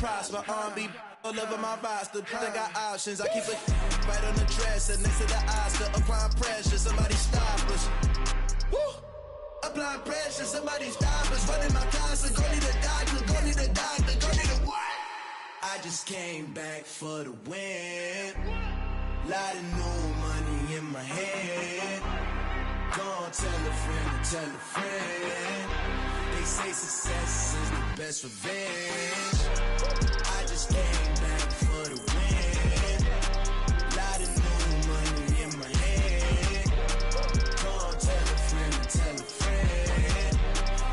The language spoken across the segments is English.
prosper. R&B all over my roster. They got options. I keep it right on the dresser next to the Oscar. Applying pressure, somebody stop us. Woo! Applying pressure, somebody stop us. Running my closet, go need a doctor, go need a doctor, go need a what? I just came back for the win. Lot of new money in my hand. Gonna tell a friend to tell a friend. They say success is the best revenge. I just came back for the win. Lot of new money in my hand. Gonna tell a friend to tell a friend.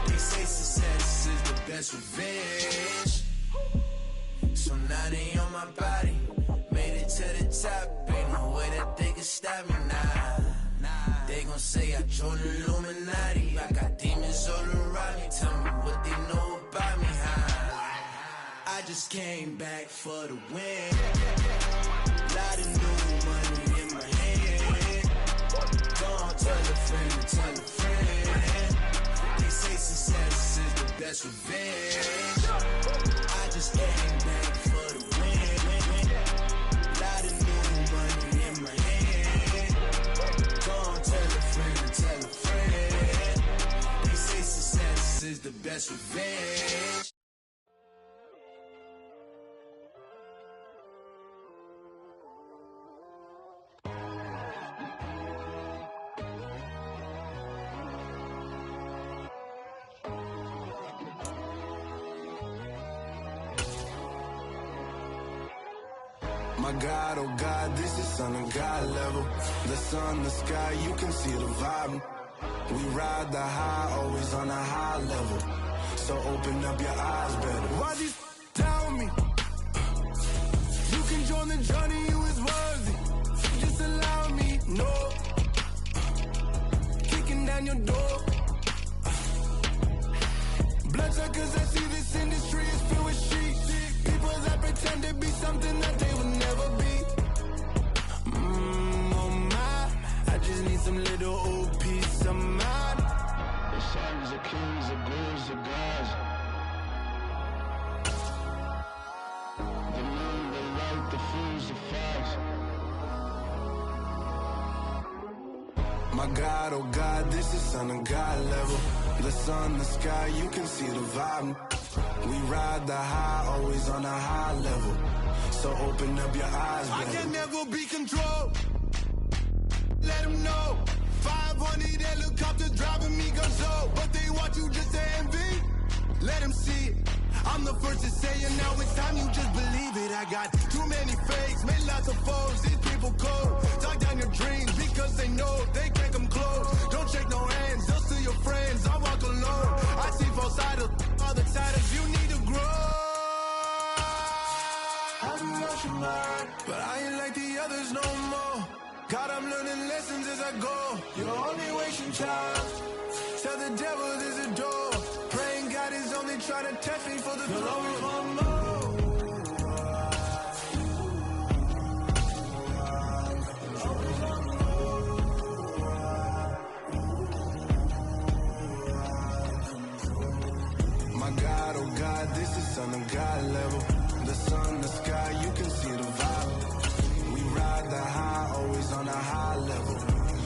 They say success is the best revenge. So now they on my body. Made it to the top. Ain't no way that they can stop me now. They gon' say I joined the Illuminati. I got demons all around me. Tell me what they know about me, huh? I just came back for the win. Lot of new money in my hand. Gonna tell a friend to tell a friend. They say success is the best revenge. I just came back for the win. Lot of new money in my hand. Gonna tell a friend to tell a friend. They say success is the best revenge. My God, oh God, this is Son of God level. The sun, the sky, you can see the vibe. We ride the high, always on a high level. So open up your eyes better. Why these down me? You can join the journey, you is worthy. Just allow me, no. Kicking down your door. Bloodsuckers, I see this industry is filled with sheep. People that pretend to be something that they will never be. Oh my, I just need some little old peace of mind. The sons of kings, the ghouls, the gods. The moon, the light, the fools, the facts. My God, oh God, this is Son of God level. The sun, the sky, you can see the vibe. We ride the high, always on a high level. So open up your eyes, baby. I can never be controlled. Let them know. 500 helicopters driving me gonzo. But they want you just to envy. Let them see it. I'm the first to say it, now it's time you just believe it. I got too many fakes, made lots of foes. These people cold. Talk down your dreams because they know they can't come close. Don't shake no hands, just to your friends. I walk alone. I see both sides of all the titles you need to grow. I've lost your mind, but I ain't like the others no more. God, I'm learning lessons as I go. You're only wasting time. Tell the devil there's a door. Praying God is only trying to test me for the glory of more. My God, oh God, this is Son of God level. The sun, the sky, you can see the vibe. We ride the high, always on a high level.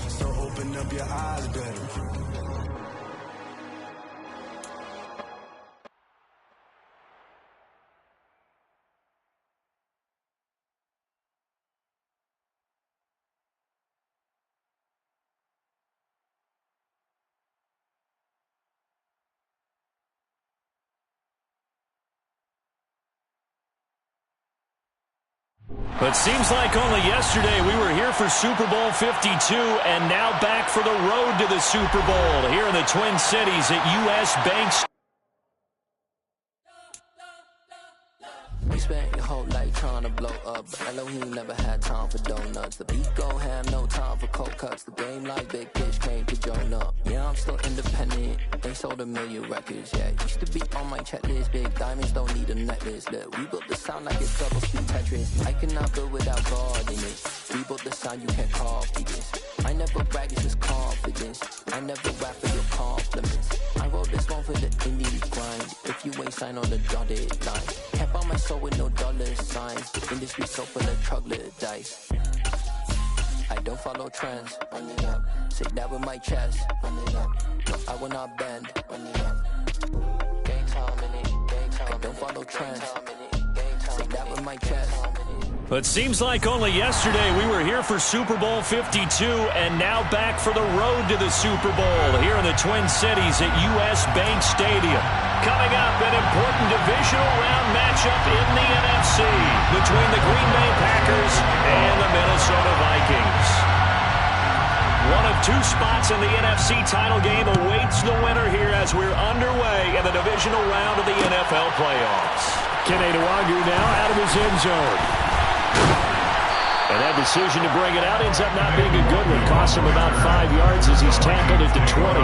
So open up your eyes better. But seems like only yesterday we were here for Super Bowl 52 and now back for the road to the Super Bowl here in the Twin Cities at U.S. Bank. We spent your whole life trying to blow up, but Elohim never had time for donuts. The beat gon' have no time for cold cuts. The game like Big Pitch came to join up. Yeah, I'm still independent. They sold 1 million records. Yeah, used to be on my checklist. Big diamonds don't need a necklace. Look, we built the sound like it's double speed Tetris. I cannot build without God in it. We built the sound, you can't copy this. I never brag, it's just confidence. I never rap for your compliments. I wrote this one for the indie grind. If you ain't signed on the dotted line, can't buy my my soul with no dollar signs. The industry so full of troglodytes. I don't follow trends. Run it up. Say that with my chest. Run it up. No, I will not bend. Run it up. Gang time in it. Gang time. I don't follow trends. Say that with my chest. But seems like only yesterday we were here for Super Bowl 52 and now back for the road to the Super Bowl here in the Twin Cities at US Bank Stadium. Coming up, an important divisional round matchup in the NFC between the Green Bay Packers and the Minnesota Vikings. One of two spots in the NFC title game awaits the winner here as we're underway in the divisional round of the NFL playoffs. Kene Nwangwu now out of his end zone. And that decision to bring it out ends up not being a good one. Costs him about 5 yards as he's tackled at the 20.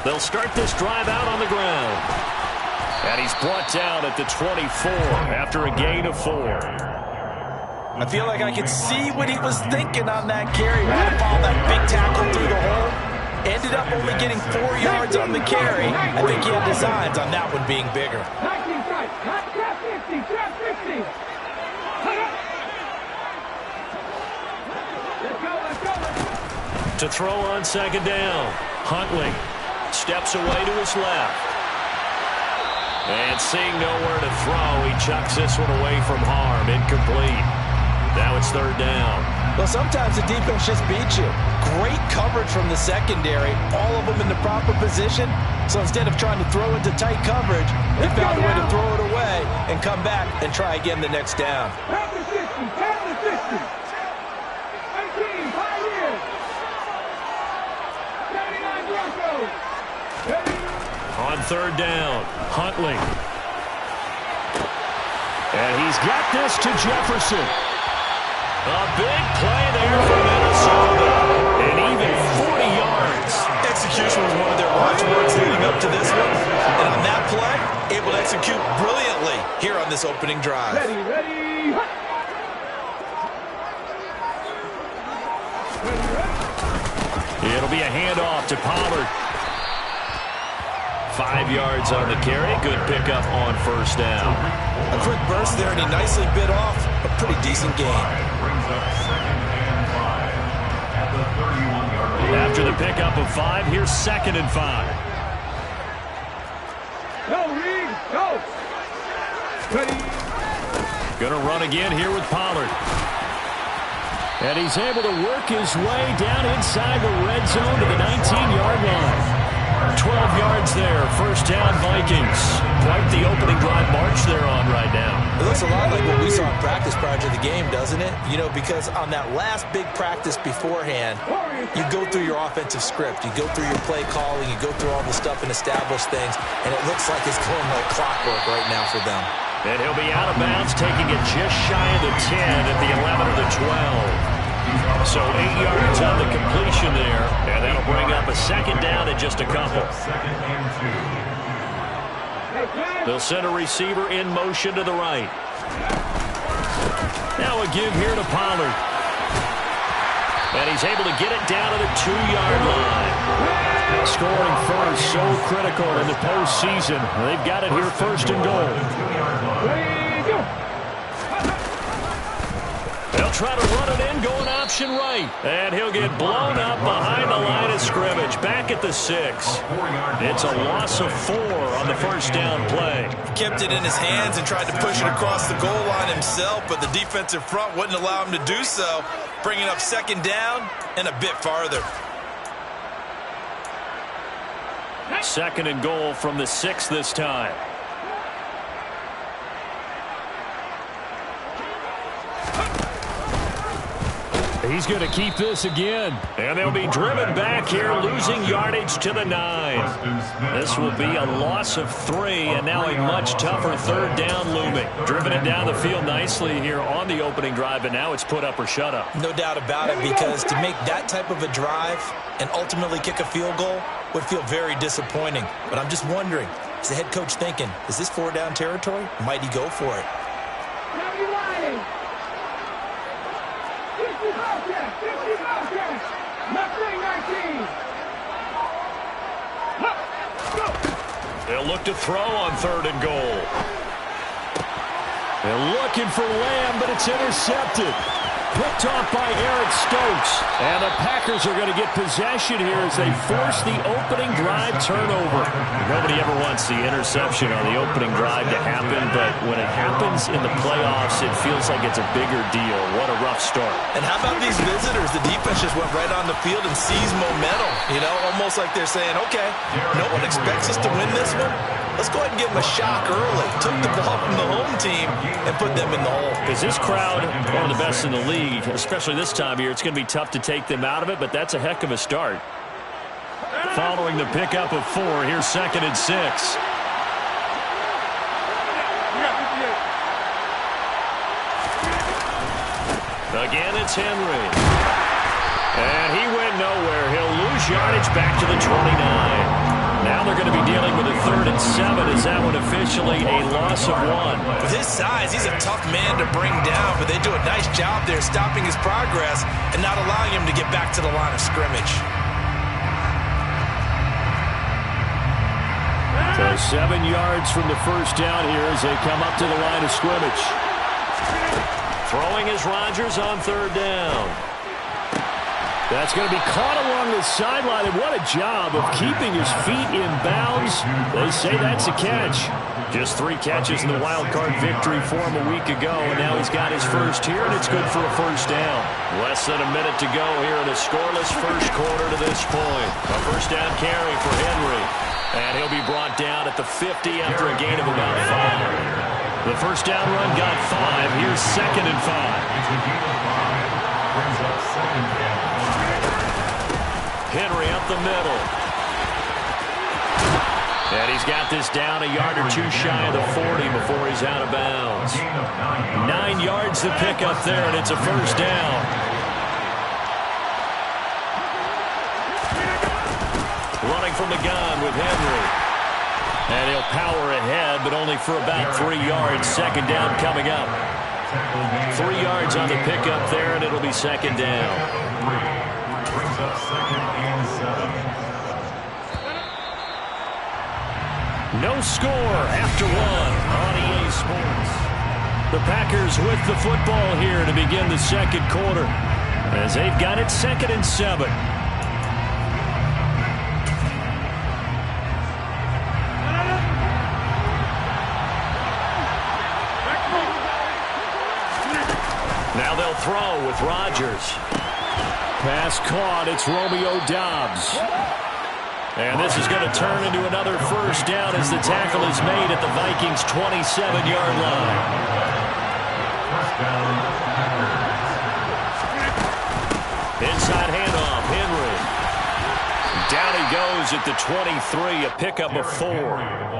They'll start this drive out on the ground. And he's brought down at the 24 after a gain of 4. I feel like I could see what he was thinking on that carry. Had to follow that big tackle through the hole. Ended up only getting 4 yards on the carry. I think he had designs on that one being bigger. To throw on second down. Huntley steps away to his left. And seeing nowhere to throw, he chucks this one away from harm. Incomplete. Now it's third down. Well, sometimes the defense just beats you. Great coverage from the secondary. All of them in the proper position. So instead of trying to throw into tight coverage, they found a way to throw it away and come back and try again the next down. On third down, Huntley. And he's got this to Jefferson. A big play there for Minnesota. And even 40 yards. Execution was one of their watchwords leading up to this one. And on that play, able to execute brilliantly here on this opening drive. Ready. It'll be a handoff to Pollard. 5 yards on the carry. Good pickup on first down. A quick burst there, and he nicely bit off a pretty decent gain. After the pickup of 5, here's 2nd and 5. Go. Ready. Gonna run again here with Pollard. And he's able to work his way down inside the red zone to the 19-yard line. 12 yards there, first down Vikings. Quite the opening drive march they're on right now. It looks a lot like what we saw in practice prior to the game, doesn't it? You know, because on that last big practice beforehand, you go through your offensive script, you go through your play calling, you go through all the stuff and establish things, and it looks like it's going like clockwork right now for them. And he'll be out of bounds, taking it just shy of the 10 at the 11 of the 12. So 8 yards on the completion there, and that'll bring up a second down in just a couple. They'll send a receiver in motion to the right. Now a give here to Pollard. And he's able to get it down to the 2-yard line. Scoring first, so critical in the postseason. They've got it here first and goal. They'll try to run it in, going option right. And he'll get blown up behind the line of scrimmage, back at the 6. It's a loss of 4 on the first down play. Kept it in his hands and tried to push it across the goal line himself, but the defensive front wouldn't allow him to do so, bringing up second down and a bit farther. 2nd and goal from the 6 this time. He's going to keep this again. And they'll be driven back here, losing yardage to the 9. This will be a loss of 3, and now a much tougher third down looming. Driven it down the field nicely here on the opening drive, and now it's put up or shut up. No doubt about it, because to make that type of a drive and ultimately kick a field goal would feel very disappointing. But I'm just wondering, is the head coach thinking, is this 4-down territory? Might he go for it? They'll look to throw on 3rd and goal. They're looking for Lamb, but it's intercepted. Picked off by Eric Stokes. And the Packers are going to get possession here as they force the opening drive turnover. Nobody ever wants the interception on the opening drive to happen, but when it happens in the playoffs, it feels like it's a bigger deal. What a rough start. And how about these visitors? The defense just went right on the field and seized momentum. You know, almost like they're saying, okay, no one expects us to win this one. Let's go ahead and give them a shock early. Took the ball from the home team and put them in the hole. Because this crowd, one of the best in the league, especially this time of year, it's going to be tough to take them out of it, but that's a heck of a start. Following the pickup of 4, here's 2nd and 6. Again, it's Henry. And he went nowhere. He'll lose yardage back to the 29. Now they're going to be dealing with a 3rd and 7. Is that one officially a loss of 1? With his size, he's a tough man to bring down, but they do a nice job there stopping his progress and not allowing him to get back to the line of scrimmage. So 7 yards from the first down here as they come up to the line of scrimmage. Throwing is Rodgers on 3rd down. That's going to be caught along the sideline, and what a job of keeping his feet in bounds. They say that's a catch. Just 3 catches in the wild card victory for him a week ago, and now he's got his first here, and it's good for a first down. Less than a minute to go here in a scoreless first quarter to this point. A first down carry for Henry, and he'll be brought down at the 50 after a gain of about 5. The first down run got 5. Here's 2nd and 5. Henry up the middle. And he's got this down a yard or 2 shy of the 40 before he's out of bounds. 9 yards to pick up there, and it's a first down. Running from the gun with Henry. And he'll power ahead, but only for about 3 yards. 2nd down coming up. 3 yards on the pickup there, and it'll be 2nd down. No score after 1 on EA Sports. The Packers with the football here to begin the second quarter as they've got it 2nd and 7. Now they'll throw with Rodgers. Pass caught. It's Romeo Doubs. And this is going to turn into another first down as the tackle is made at the Vikings' 27-yard line. Inside handoff, Henry. Down he goes at the 23, a pickup of 4.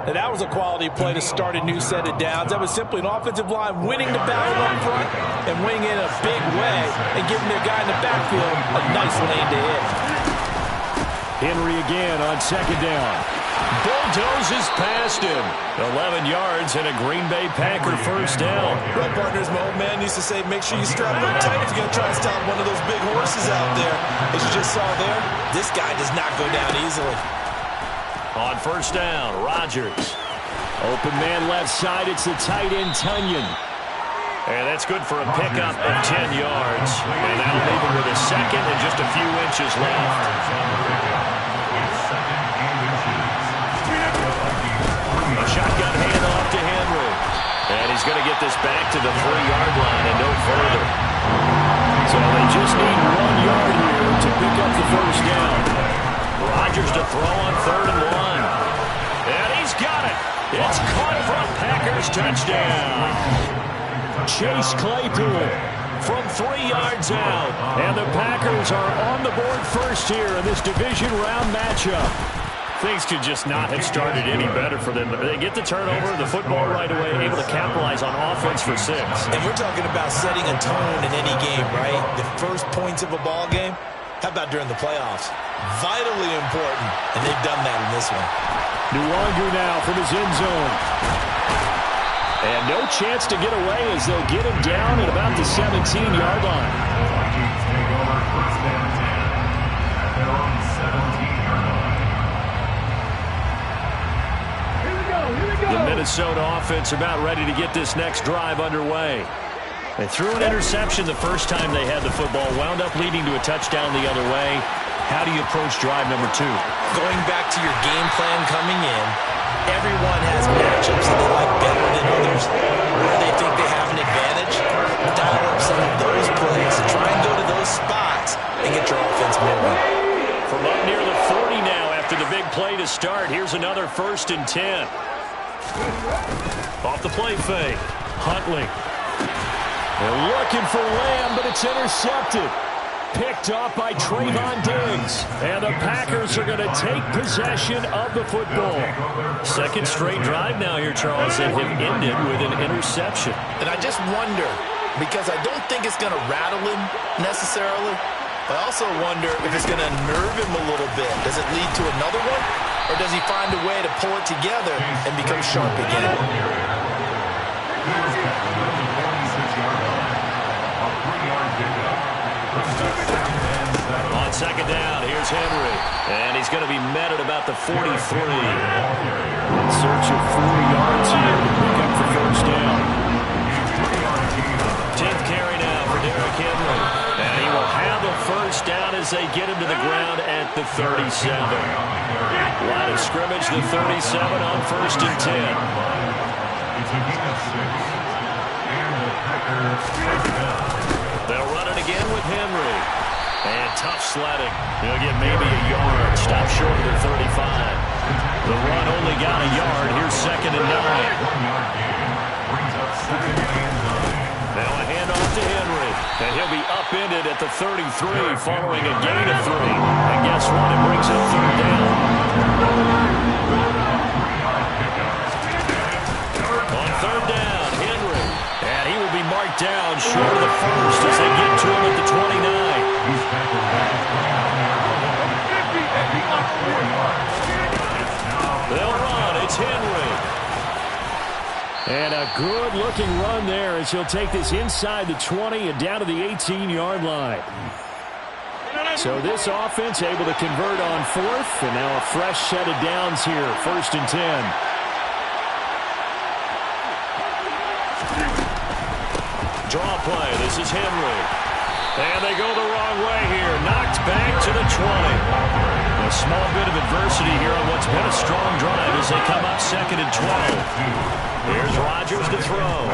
And that was a quality play to start a new set of downs. That was simply an offensive line winning the battle up front and winning in a big way and giving their guy in the backfield a nice lane to hit. Henry again on 2nd down. Bulldozes past him. 11 yards and a Green Bay Packer first down. Well, partners, my old man used to say, make sure you strap up tight if you're going to try to stop one of those big horses out there. As you just saw there, this guy does not go down easily. On first down, Rodgers. Open man left side, it's the tight end, Tunyon. And that's good for a pickup of 10 yards. And that'll leave him with a second and just a few inches left. A shotgun handoff to Henry. And he's going to get this back to the 3-yard line and no further. So they just need 1 yard here to pick up the first down. Rodgers to throw on 3rd and 1. And he's got it. It's caught for a Packers touchdown. Chase Claypool from 3 yards out. And the Packers are on the board first here in this division round matchup. Things could just not have started any better for them. They get the turnover, the football right away, able to capitalize on offense for 6. And we're talking about setting a tone in any game, right? The first points of a ball game. How about during the playoffs? Vitally important, and they've done that in this one. Nwangu now from his end zone. And no chance to get away as they'll get him down at about the 17-yard line. The Minnesota offense about ready to get this next drive underway. They threw an interception the first time they had the football, wound up leading to a touchdown the other way. How do you approach drive number 2? Going back to your game plan coming in, everyone has matchups that they like better than others. Where they think they have an advantage, dial up some of those plays. Try and go to those spots and get your offense moving. From up near the 40 now after the big play to start, here's another 1st and 10. Off the play fake. Huntley. They're looking for Lamb, but it's intercepted. Picked off by Trayvon Diggs. And the Packers are going to take possession of the football. Second straight drive now here, Charles, that have ended with an interception. And I just wonder, because I don't think it's going to rattle him necessarily, I also wonder if it's going to nerve him a little bit. Does it lead to another one? Or does he find a way to pull it together and become sharp again? On second down, here's Henry. And he's going to be met at about the 43. In search of 4 yards here to pick up the first down. 10th carry now for Derrick Henry. And he will have a first down as they get him to the ground at the 37. Line of scrimmage, the 37 on 1st and 10. They'll run it again with Henry. And tough sledding. He'll get maybe a yard. Stop short of the 35. The run only got a yard. Here's 2nd and 9. Now a handoff to Henry. And he'll be upended at the 33 following a gain of 3. And guess what? It brings up 3rd down. On 3rd down, Henry. And he will be marked down short of the 1st as they get to him at the 29. They'll run. It's Henry. And a good-looking run there as he'll take this inside the 20 and down to the 18-yard line. So this offense able to convert on 4th, and now a fresh set of downs here, 1st and 10. Draw play. This is Henry. And they go the wrong way here. Knocked back to the 20. A small bit of adversity here on what's been a strong drive as they come up 2nd and 12. Here's Rodgers to throw.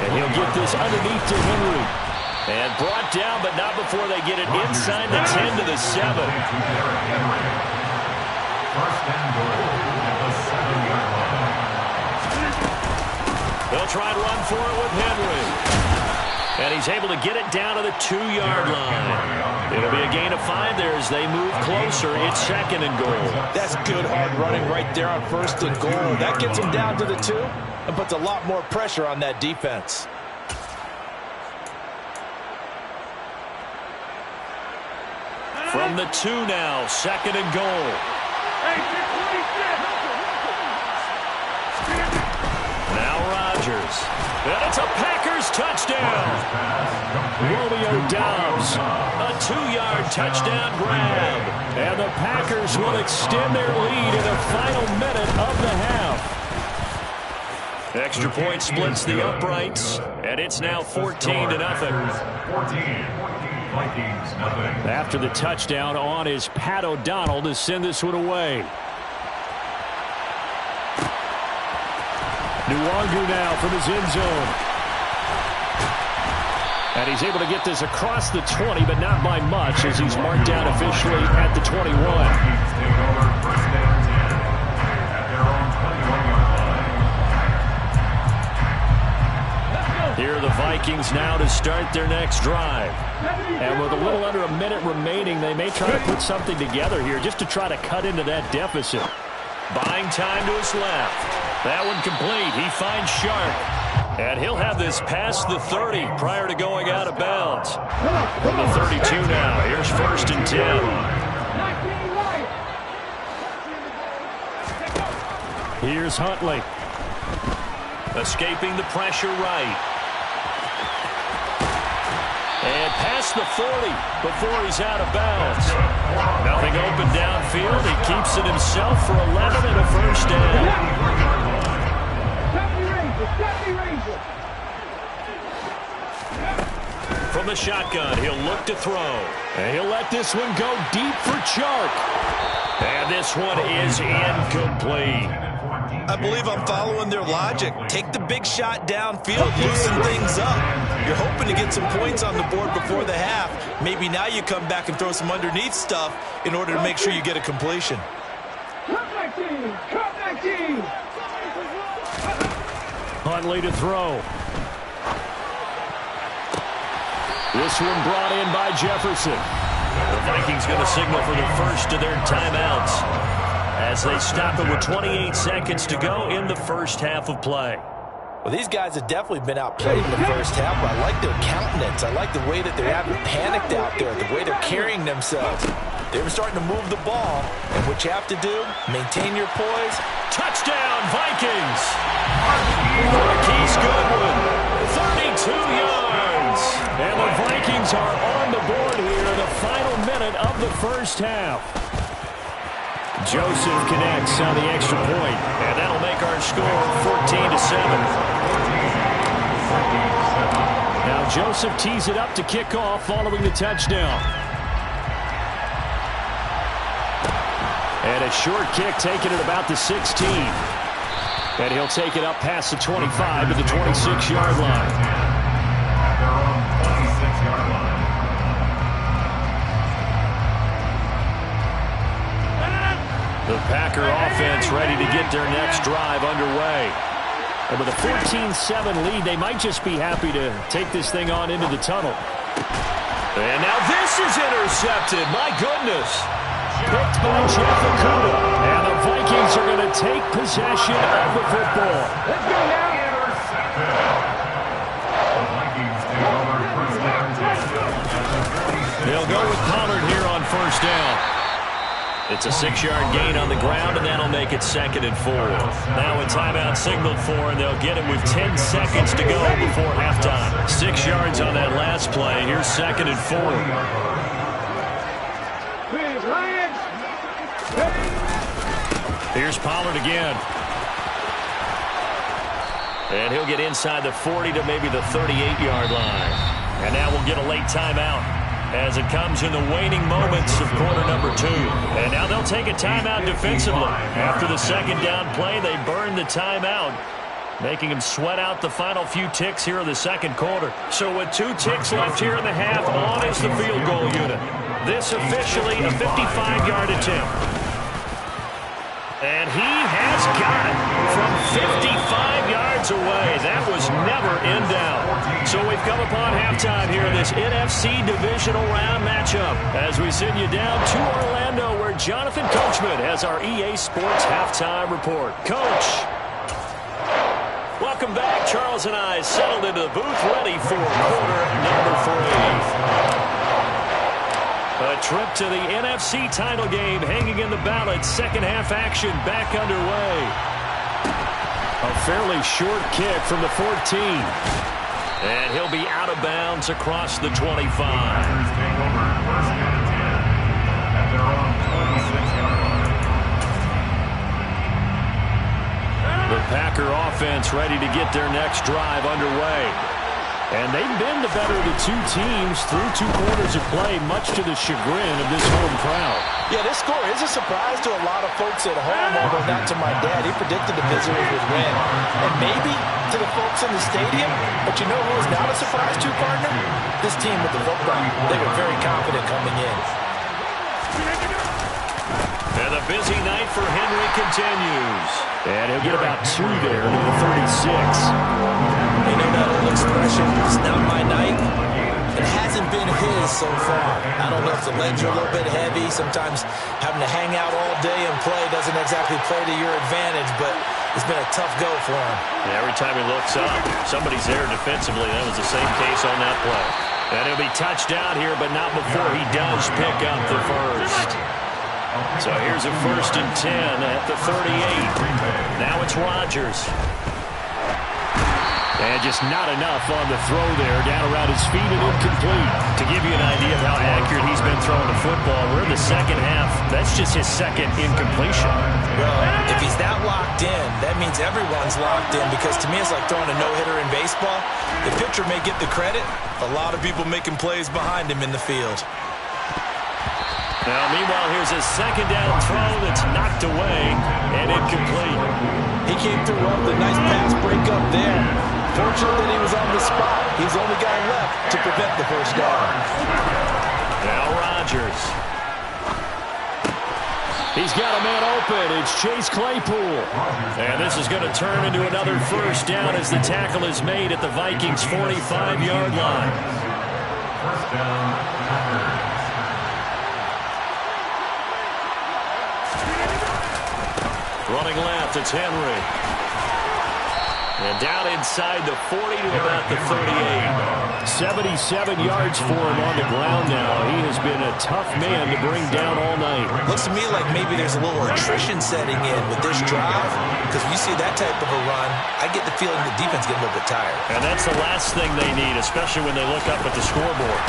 And he'll get this underneath to Henry. And brought down, but not before they get it inside the 10 to the 7. They'll try and run for it with Henry. And he's able to get it down to the 2-yard line. It'll be a gain of 5 there as they move closer. It's 2nd and goal. That's good hard running right there on 1st and goal. That gets him down to the 2 and puts a lot more pressure on that defense. From the 2 now, 2nd and goal. Now Rodgers. And it's a Packers touchdown. Romeo Doubs. A 2-yard touchdown grab. And the Packers will extend their lead in the final minute of the half. Extra point splits the uprights, and it's now 14-0. After the touchdown on is Pat O'Donnell to send this one away. Nwangu now from his end zone. And he's able to get this across the 20, but not by much as he's marked down officially at the 21. Here are the Vikings now to start their next drive. And with a little under a minute remaining, they may try to put something together here just to try to cut into that deficit. Buying time to his left. That one complete. He finds Sharp. And he'll have this past the 30 prior to going out of bounds. From the 32 now. Here's 1st and 10. Here's Huntley. Escaping the pressure right. And past the 40 before he's out of bounds. Nothing open downfield. He keeps it himself for 11 and a first down. From the shotgun, he'll look to throw. And he'll let this one go deep for Chark. And this one is incomplete. I believe I'm following their logic. Take the big shot downfield, loosen things up. You're hoping to get some points on the board before the half. Maybe now you come back and throw some underneath stuff in order to make sure you get a completion. Huntley to throw. This one brought in by Jefferson. The Vikings going to signal for the first of their timeouts as they stop it with 28 seconds to go in the first half of play. Well, these guys have definitely been outplayed in the first half, but I like their countenance. I like the way that they haven't panicked out there, the way they're carrying themselves. They were starting to move the ball, and what you have to do, maintain your poise. Touchdown, Vikings! Marquise Goodwin, 32 yards. And the Vikings are on the board here in the final minute of the first half. Joseph connects on the extra point, and that'll make our score 14-7. Now Joseph tees it up to kick off following the touchdown. And a short kick taken at about the 16. And he'll take it up past the 25 to the 26-yard line. The Packer offense ready to get their next drive underway. And with a 14-7 lead, they might just be happy to take this thing on into the tunnel. And now this is intercepted. My goodness. Picked by Jeff Okudah. And the Vikings are going to take possession of the football. Let's go now. They'll go with Pollard here on first down. It's a 6-yard gain on the ground, and that'll make it 2nd and 4. Now a timeout signaled for, and they'll get it with 10 seconds to go before halftime. 6 yards on that last play. Here's 2nd and 4. Here's Pollard again. And he'll get inside the 40 to maybe the 38-yard line. And now we'll get a late timeout as it comes in the waning moments of quarter number 2. And now they'll take a timeout defensively. After the second down play, they burn the timeout, making them sweat out the final few ticks here in the second quarter. So with 2 ticks left here in the half, on is the field goal unit. This officially a 55-yard attempt. And he has got it from 55 yards away. That was never in doubt. So we've come upon halftime here in this NFC Divisional Round matchup as we send you down to Orlando where Jonathan Coachman has our EA Sports Halftime Report. Coach. Welcome back. Charles and I settled into the booth ready for quarter number 3. A trip to the NFC title game hanging in the balance. Second half action back underway. A fairly short kick from the 14. And he'll be out of bounds across the 25. The Packer offense ready to get their next drive underway. And they've been the better of the 2 teams through 2 quarters of play, much to the chagrin of this home crowd. Yeah, this score is a surprise to a lot of folks at home, although not to my dad. He predicted the visitors would win. And maybe to the folks in the stadium. But you know who is not a surprise to, partner? This team with the football. They were very confident coming in. And the busy night for Henry continues. And he'll get about 2 there to the 36. You know that old expression, it's not my night? It hasn't been his so far. I don't know if the legs are a little bit heavy. Sometimes having to hang out all day and play doesn't exactly play to your advantage, but it's been a tough go for him. Yeah, every time he looks up, somebody's there defensively. That was the same case on that play. And he'll be touched out here, but not before he does pick up the first. So here's a 1st and 10 at the 38. Now it's Rodgers. And just not enough on the throw there, down around his feet and incomplete. To give you an idea of how accurate he's been throwing the football, we're in the second half. That's just his second incompletion. Well, if he's that locked in, that means everyone's locked in, because to me it's like throwing a no-hitter in baseball. The pitcher may get the credit, a lot of people making plays behind him in the field. Now, meanwhile, here's a 2nd down throw that's knocked away and incomplete. He came through well with a nice pass break up there. Fortunate that he was on the spot. He's the only guy left to prevent the first down. Now Rodgers. He's got a man open. It's Chase Claypool. And this is going to turn into another 1st down as the tackle is made at the Vikings' 45-yard line. First down, Packers. Running left, it's Henry. And down inside the 40 to about the 38. 77 yards for him on the ground now. He has been a tough man to bring down all night. Looks to me like maybe there's a little attrition setting in with this drive, because when you see that type of a run, I get the feeling the defense getting a little bit tired. And that's the last thing they need, especially when they look up at the scoreboard.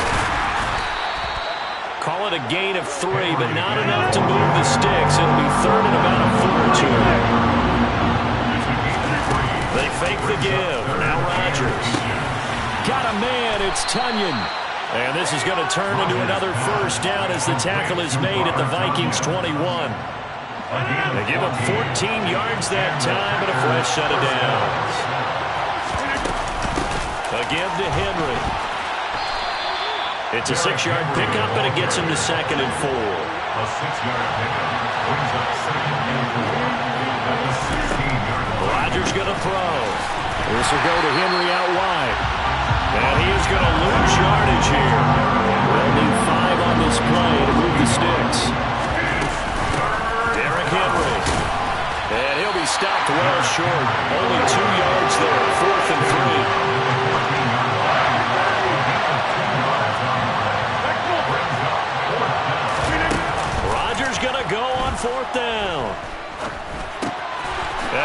Call it a gain of 3, but not enough to move the sticks. It'll be 3rd and about a foot or 2. They fake the give. Now Rodgers. Got a man. It's Tunyon. And this is going to turn into another 1st down as the tackle is made at the Vikings' 21. They give him 14 yards that time, but a fresh set of downs. A give to Henry. It's a 6-yard pickup, and it gets him to 2nd and 4. A 6-yard pickup brings up 2nd and 4 at the 16-yard line. Rodgers going to throw. This will go to Henry out wide. And he is going to lose yardage here. They'll need 5 on this play to move the sticks. Derrick Henry. And he'll be stopped well short. Only 2 yards there. 4th and 3. Rodgers going to go on 4th down.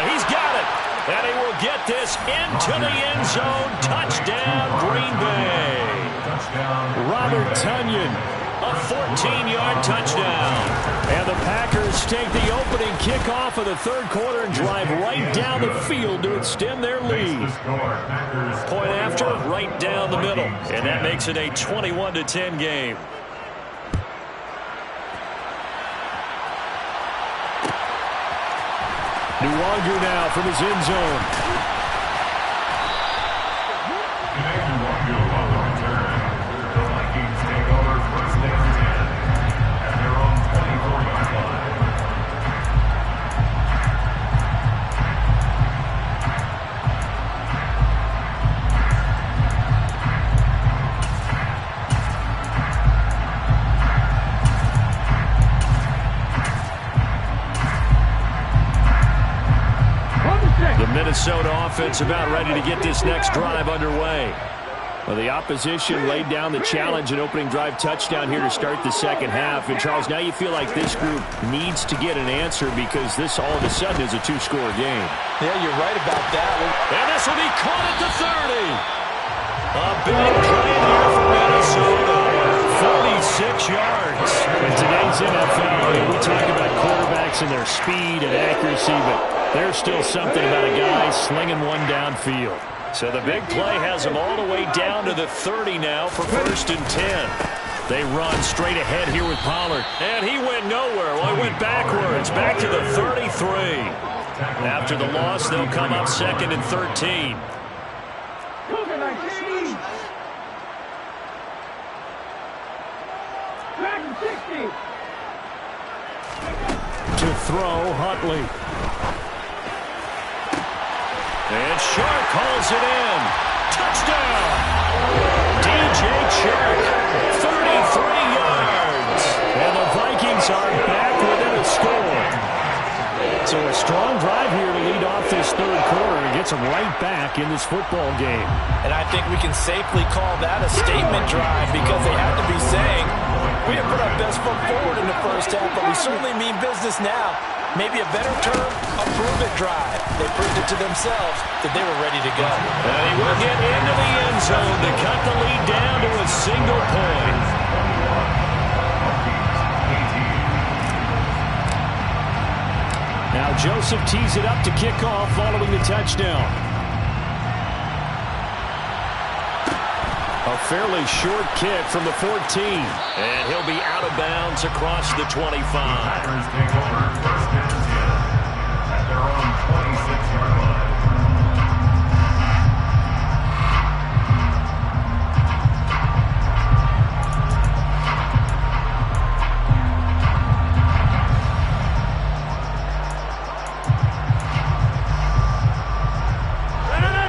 He's got it. And he will get this into the end zone. Touchdown, Green Bay. Robert Tunyon, a 14-yard touchdown. And the Packers take the opening kickoff of the 3rd quarter and drive right down the field to extend their lead. Point after, right down the middle. And that makes it a 21-10 game. Nwogu now from his end zone. Nwogu on the return. The Vikings take over 1st and 10 at their own 24-yard line. The Minnesota offense about ready to get this next drive underway. Well, the opposition laid down the challenge and opening drive touchdown here to start the 2nd half. And, Charles, now you feel like this group needs to get an answer because this all of a sudden is a 2-score game. Yeah, you're right about that. And this will be caught at the 30. A big play here for Minnesota. 46 yards. In today's NFL, we talk about quarterbacks and their speed and accuracy, but there's still something about a guy slinging one downfield. So the big play has him all the way down to the 30 now for 1st and 10. They run straight ahead here with Pollard. And he went nowhere. Well, he went backwards, back to the 33. After the loss, they'll come up 2nd and 13. To To throw, Huntley. And Chark calls it in. Touchdown! DJ Chark, 33 yards. And the Vikings are back within a score. So a strong drive here to lead off this third quarter and gets them right back in this football game. And I think we can safely call that a statement drive because they have to be saying, we have put our best foot forward in the first half, but we certainly mean business now. Maybe a better term, a prove-it drive. They proved it to themselves that they were ready to go. And he will get into the end zone to cut the lead down to a single point. Now Joseph tees it up to kick off following the touchdown. A fairly short kick from the 14. And he'll be out of bounds across the 25. Packers take over first and 10 at their own 26-yard line.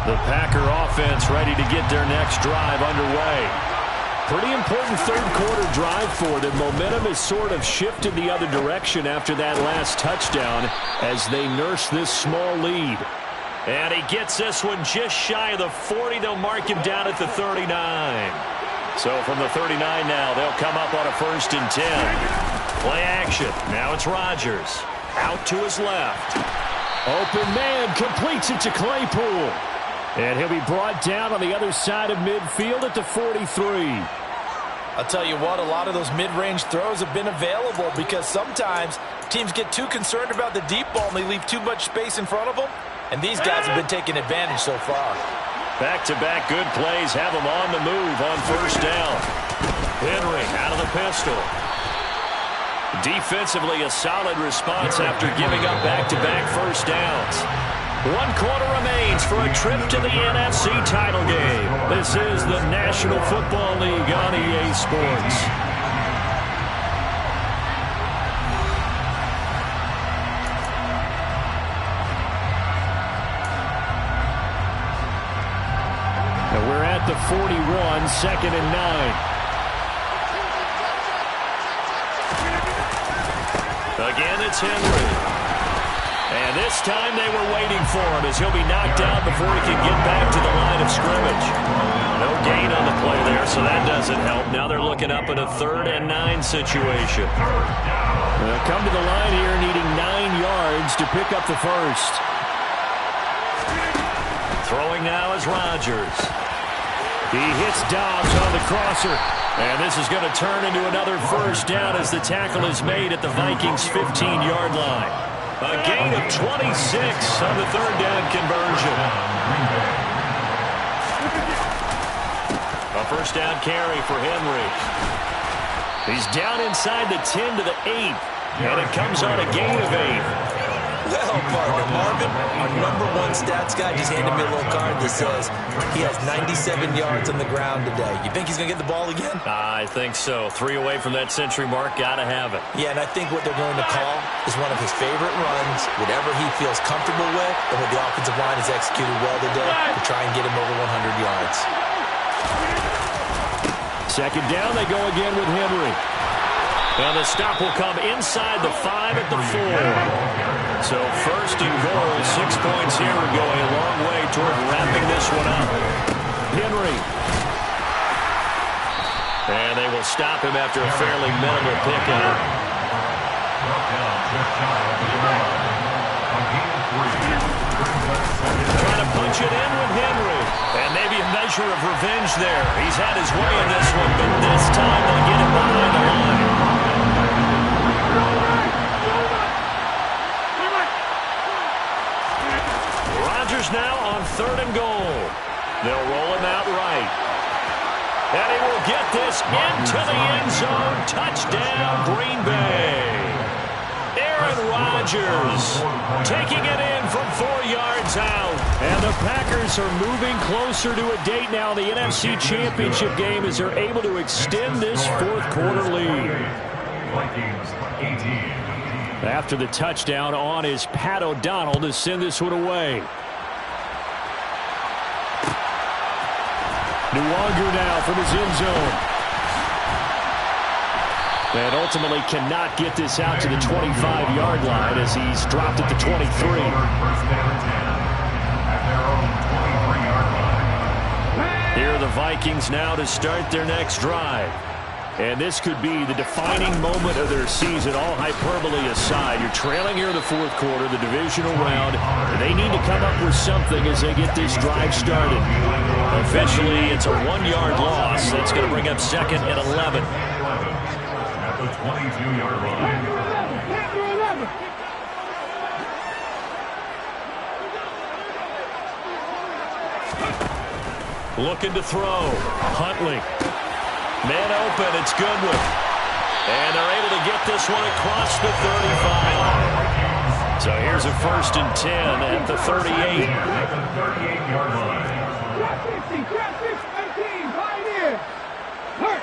The Packer offense ready to get their next drive underway. Pretty important third quarter drive for them. Momentum has sort of shifted the other direction after that last touchdown as they nurse this small lead. And he gets this one just shy of the 40. They'll mark him down at the 39. So from the 39 now, they'll come up on a 1st and 10. Play action. Now it's Rodgers. Out to his left. Open man completes it to Claypool. And he'll be brought down on the other side of midfield at the 43. I'll tell you what, a lot of those mid-range throws have been available because sometimes teams get too concerned about the deep ball and they leave too much space in front of them. And these guys have been taking advantage so far. Back-to-back good plays have them on the move on 1st down. Henry out of the pistol. Defensively, a solid response after giving up back-to-back 1st downs. 1 quarter remains for a trip to the NFC title game. This is the National Football League on EA Sports. And we're at the 41, 2nd and 9. Again, it's Henry. And this time they were waiting for him as he'll be knocked out before he can get back to the line of scrimmage. No gain on the play there, so that doesn't help. Now they're looking up at a 3rd and 9 situation. They'll come to the line here needing 9 yards to pick up the first. Throwing now is Rodgers. He hits Dobbs on the crosser. And this is going to turn into another 1st down as the tackle is made at the Vikings' 15-yard line. A gain of 26 on the 3rd down conversion. A 1st down carry for Henry. He's down inside the 10 to the 8. And it comes on a gain of 8. Well, partner, Marvin, our #1 stats guy just handed me a little card that says he has 97 yards on the ground today. You think he's going to get the ball again? I think so. 3 away from that century mark. Got to have it. Yeah, and I think what they're going to call is one of his favorite runs, whatever he feels comfortable with, and what the offensive line has executed well today to try and get him over 100 yards. 2nd down, they go again with Henry. Now the stop will come inside the 5 at the 4. So 1st and goal, 6 points here and going a long way toward wrapping this one up. Henry. And they will stop him after a fairly minimal pickup. Trying to punch it in with Henry. And maybe a measure of revenge there. He's had his way in this one, but this time they get him behind the line. Rodgers now on 3rd and goal. They'll roll him out right. And he will get this into the end zone. Touchdown, Green Bay. Aaron Rodgers taking it in from 4 yards out. And the Packers are moving closer to a date now in the NFC Championship game as they're able to extend this 4th quarter lead. Vikings 18, After the touchdown, on is Pat O'Donnell to send this one away. Nwogu now from his end zone. And ultimately cannot get this out to the 25-yard line as he's dropped at the 23. First down and 10 at their own 23-yard line. Here are the Vikings now to start their next drive. And this could be the defining moment of their season, all hyperbole aside. You're trailing here in the fourth quarter, the divisional round. They need to come up with something as they get this drive started. Officially, it's a 1-yard loss. That's going to bring up second and 11. At the 22-yard line. Looking to throw. Huntley. Man open, it's Goodwin. And they're able to get this one across the 35. So here's a 1st and 10 at the 38. At the 38-yard line. Grab 50, 18, right here. Hurt.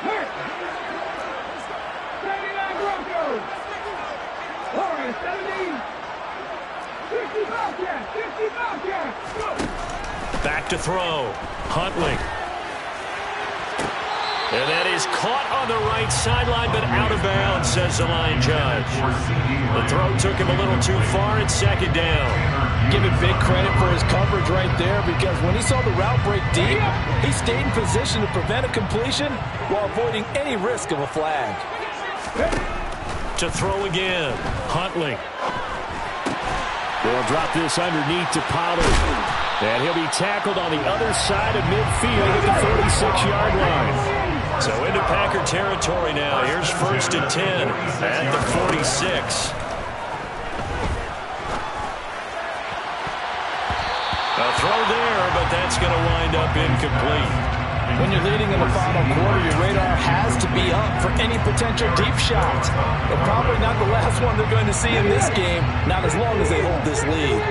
79 Broncos. All right, 70. 50 Bobcats. Go. Back to throw. Huntley. And that is caught on the right sideline, but out of bounds, says the line judge. The throw took him a little too far. It's second down. Giving big credit for his coverage right there, because when he saw the route break deep, he stayed in position to prevent a completion while avoiding any risk of a flag. To throw again. Huntley. They'll drop this underneath to Pollard. And he'll be tackled on the other side of midfield at the 46-yard line. So into Packer territory now. Here's 1st and 10 at the 46. A throw there, but that's going to wind up incomplete. When you're leading in the final quarter, your radar has to be up for any potential deep shots. And probably not the last one they're going to see in this game, not as long as they hold this lead.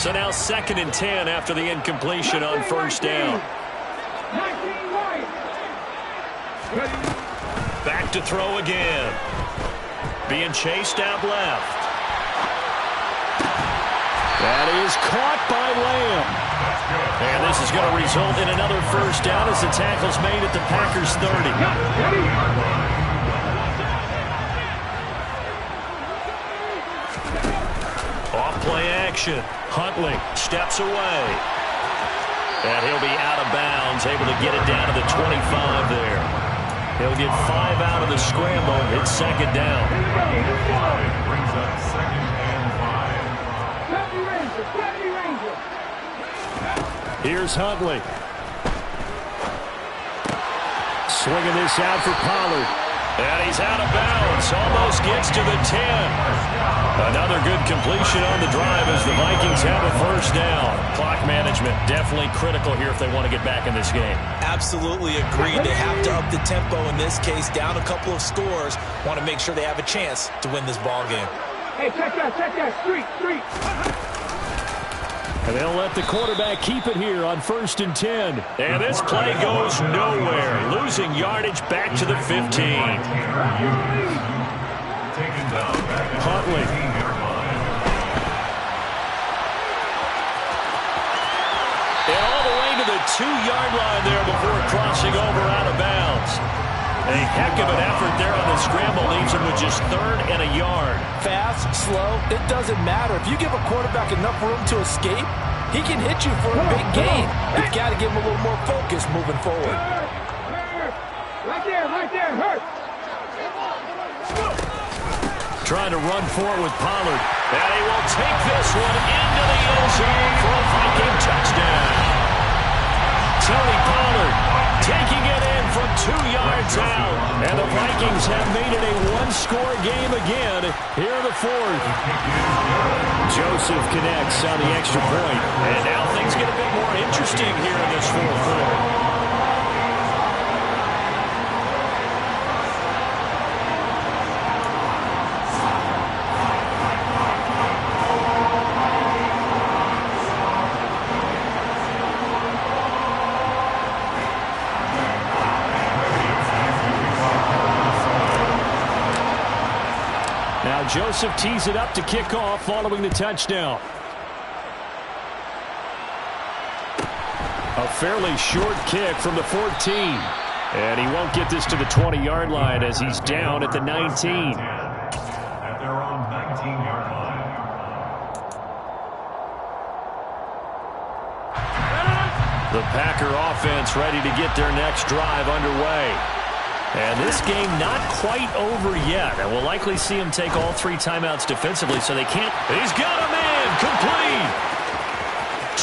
So now 2nd and 10 after the incompletion on 1st down. Back to throw again. Being chased out left. That is caught by Lamb. And this is going to result in another 1st down as the tackle's made at the Packers' 30. Off play action. Huntley steps away. And he'll be out of bounds, able to get it down to the 25 there. He'll get 5 out of the scramble. It's 2nd down. Brings up 2nd and 5. Here's Huntley. Swinging this out for Pollard. And he's out of bounds. Almost gets to the 10. Another good completion on the drive as the Vikings have a 1st down. Clock management definitely critical here if they want to get back in this game. Absolutely agreed. They have to up the tempo in this case. Down a couple of scores. Want to make sure they have a chance to win this ball game. Hey, check that. Street. And they'll let the quarterback keep it here on 1st and 10. And this play goes nowhere. Losing yardage back to the 15. Huntley. And all the way to the 2-yard line there before crossing over out of bounds. A heck of an effort there on the scramble. Leaves him with just 3rd and a yard. Fast, slow, it doesn't matter. If you give a quarterback enough room to escape, he can hit you for a big gain. You've got to give him a little more focus moving forward. Right there, hurt. Trying to run forward with Pollard. And he will take this one into the end zone for a Viking touchdown. Tony Pollard taking it in from 2 yards out. And the Vikings have made it a 1-score game again here in the 4th. Joseph connects on the extra point. And now things get a bit more interesting here in this 4th quarter. Now Joseph tees it up to kick off following the touchdown. A fairly short kick from the 14. And he won't get this to the 20-yard line as he's down at the 19. At their own 19-yard line. The Packer offense ready to get their next drive underway. And this game not quite over yet. And we'll likely see him take all 3 timeouts defensively so they can't. He's got him in. Complete.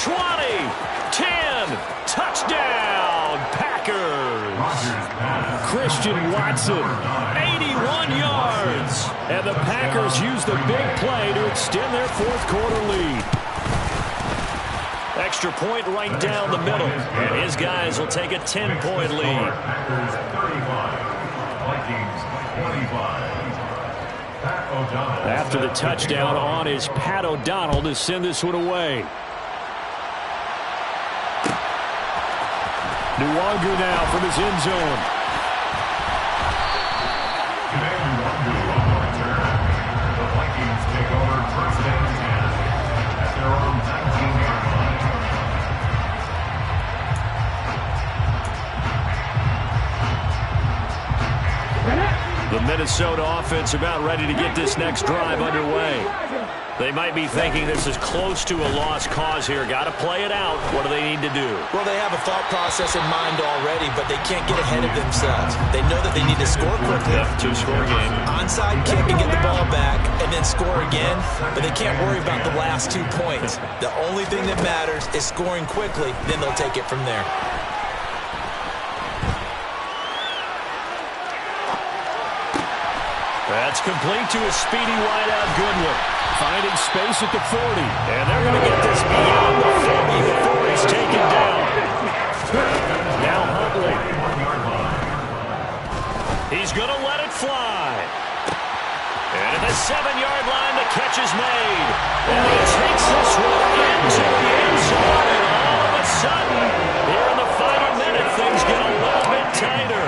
20, 10, touchdown, Packers. Christian Watson, 81 yards. And the Packers use the big play to extend their fourth-quarter lead. Extra point right down the middle. And his guys will take a 10-point lead. Packers 35, Vikings 25. Pat O'Donnell. After the touchdown on is Pat O'Donnell to send this one away. Nwangu now from his end zone. Today, Nwangu on the return. The Vikings take over first and 10 at their own 19-yard line. The Minnesota offense about ready to get this next drive underway. They might be thinking this is close to a lost cause here. Got to play it out. What do they need to do? Well, they have a thought process in mind already, but they can't get ahead of themselves. They know that they need to score quickly. Yeah, 2-score game. Onside kick and get the ball back and then score again, but they can't worry about the last 2 points. The only thing that matters is scoring quickly, then they'll take it from there. That's complete to a speedy wideout Goodwin. Finding space at the 40. And they're going to get this beyond the 40 before he's taken down. Now Huntley. He's going to let it fly. And at the 7-yard line, the catch is made. And he takes this one into the end zone. And all of a sudden, here in the final minute, things get a little bit tighter.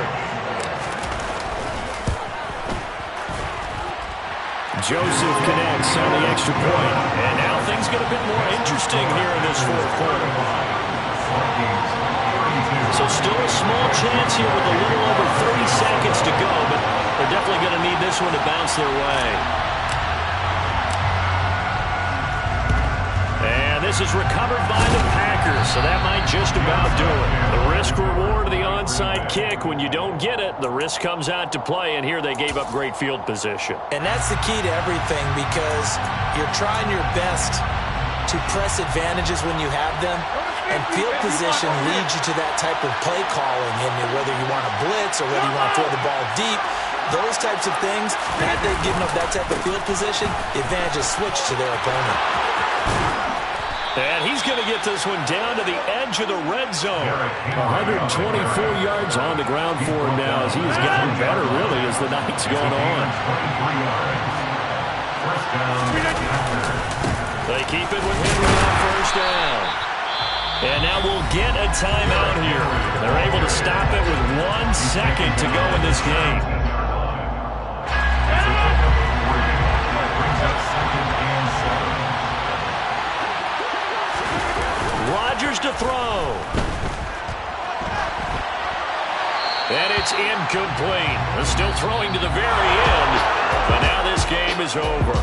Joseph connects on the extra point. And now things get a bit more interesting here in this fourth quarter. So still a small chance here with a little over 30 seconds to go, but they're definitely going to need this one to bounce their way. And this is recovered by the Packers, so that might just about do it. The risk-reward of the onside kick, when you don't get it, the risk comes out to play, and here they gave up great field position. And that's the key to everything, because you're trying your best to press advantages when you have them, and field position leads you to that type of play calling, and whether you want to blitz or whether you want to throw the ball deep, those types of things, had they given up that type of field position, the advantage is switched to their opponent. And he's going to get this one down to the edge of the red zone. 124 yards on the ground for him now as he has gotten better, really, as the night's gone on. They keep it with Henry on first down. And now we'll get a timeout here. They're able to stop it with 1 second to go in this game. Rodgers to throw. And it's incomplete. They're still throwing to the very end. But now this game is over.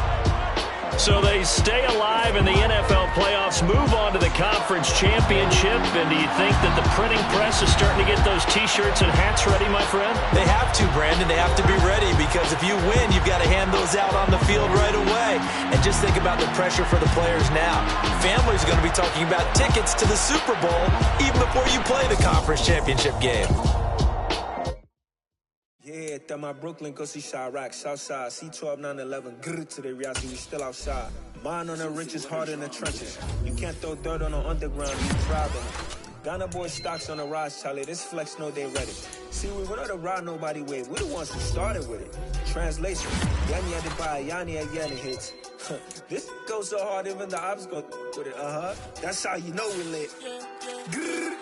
So they stay alive in the NFL playoffs, move on to the conference championship. And do you think that the printing press is starting to get those T-shirts and hats ready, my friend? They have to, Brandon. They have to be ready, because if you win, you've got to hand those out on the field right away. And just think about the pressure for the players now. Families are going to be talking about tickets to the Super Bowl even before you play the conference championship game. Yeah, that my Brooklyn, go see Chirac, Southside, C12, 911, grrr to the Riazzi, we still outside. Mine on the riches, hard in the trenches. You can't throw dirt on the underground, you driving. Ghana boy stocks on the rise, Charlie, this flex know they ready. See, we were the ride nobody with, we the ones who started with it. Translation, Yanni had to buy, Yanni at Yanni hits. This goes so hard, even the ops go with it, That's how you know we lit. Grrr.